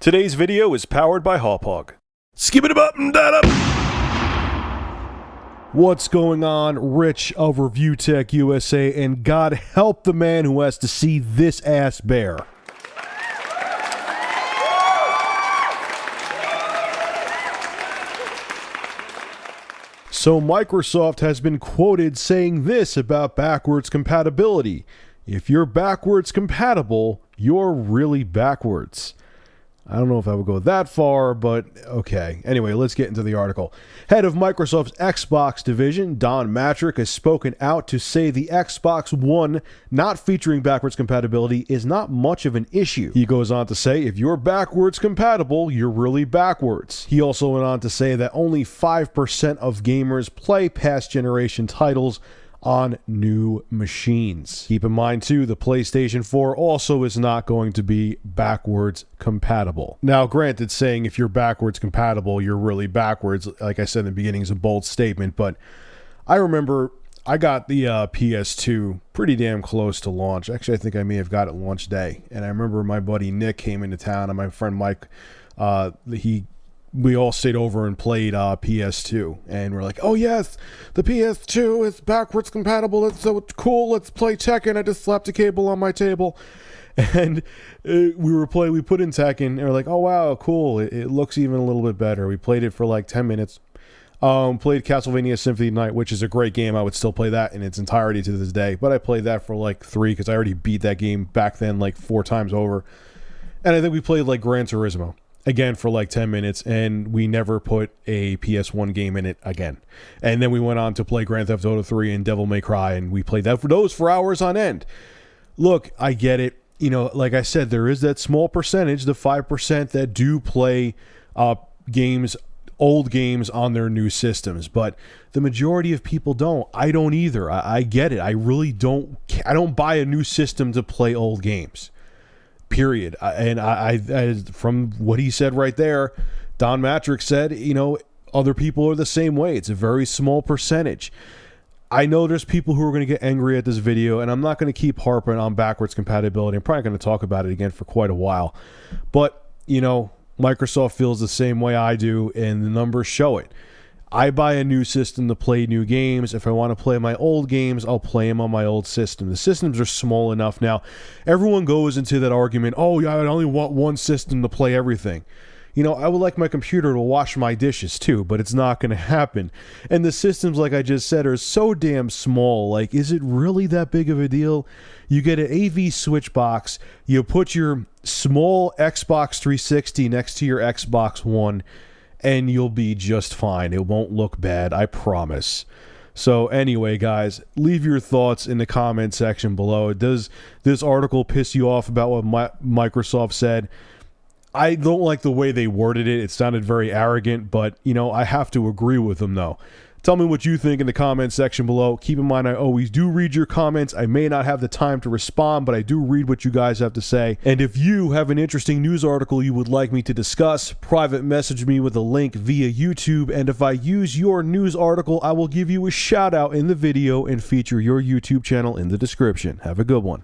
Today's video is powered by Hawpog. Skip it up and that up. What's going on? Rich of Review Tech USA, and God help the man who has to see this ass bear. So Microsoft has been quoted saying this about backwards compatibility. If you're backwards compatible, you're really backwards. I don't know if I would go that far, but okay. Anyway, let's get into the article. Head of Microsoft's Xbox division, Don Matrick, has spoken out to say the Xbox One not featuring backwards compatibility is not much of an issue. He goes on to say, if you're backwards compatible, you're really backwards. He also went on to say that only 5% of gamers play past generation titles on new machines. Keep in mind too, the PlayStation 4 also is not going to be backwards compatible. Now granted, saying if you're backwards compatible, you're really backwards, like I said in the beginning, is a bold statement, but I remember I got the PS2 pretty damn close to launch. Actually, I think I may have got it launch day, and I remember my buddy Nick came into town and my friend Mike, we all stayed over and played PS2, and we're like, oh yes, the PS2 is backwards compatible, it's so cool, let's play Tekken. I just slapped a cable on my table, and we put in Tekken, and we're like, oh wow, cool, it looks even a little bit better. We played it for like 10 minutes, played Castlevania Symphony of the Night, which is a great game. I would still play that in its entirety to this day, but I played that for like 3, because I already beat that game back then like 4 times over, and I think we played like Gran Turismo again for like 10 minutes, and we never put a PS1 game in it again. And then we went on to play Grand Theft Auto 3 and Devil May Cry, and we played those for hours on end. Look, I get it. You know, like I said, there is that small percentage, the 5%, that do play games, old games on their new systems, but the majority of people don't. I don't either. I get it. I really don't. I don't buy a new system to play old games. Period. And I from what he said right there, Don Matrick said, you know, other people are the same way. It's a very small percentage. I know there's people who are going to get angry at this video, and I'm not going to keep harping on backwards compatibility. I'm probably going to talk about it again for quite a while. But, you know, Microsoft feels the same way I do, and the numbers show it. I buy a new system to play new games. If I want to play my old games, I'll play them on my old system. The systems are small enough now. Everyone goes into that argument, oh, yeah, I only want one system to play everything. You know, I would like my computer to wash my dishes too, but it's not going to happen. And the systems, like I just said, are so damn small. Like, is it really that big of a deal? You get an AV switch box, you put your small Xbox 360 next to your Xbox One, and you'll be just fine. It won't look bad, I promise. So anyway, guys, leave your thoughts in the comment section below. Does this article piss you off about what Microsoft said? I don't like the way they worded it. It sounded very arrogant, but, you know, I have to agree with them, though. Tell me what you think in the comment section below. Keep in mind, I always do read your comments. I may not have the time to respond, but I do read what you guys have to say. And if you have an interesting news article you would like me to discuss, private message me with a link via YouTube. And if I use your news article, I will give you a shout out in the video and feature your YouTube channel in the description. Have a good one.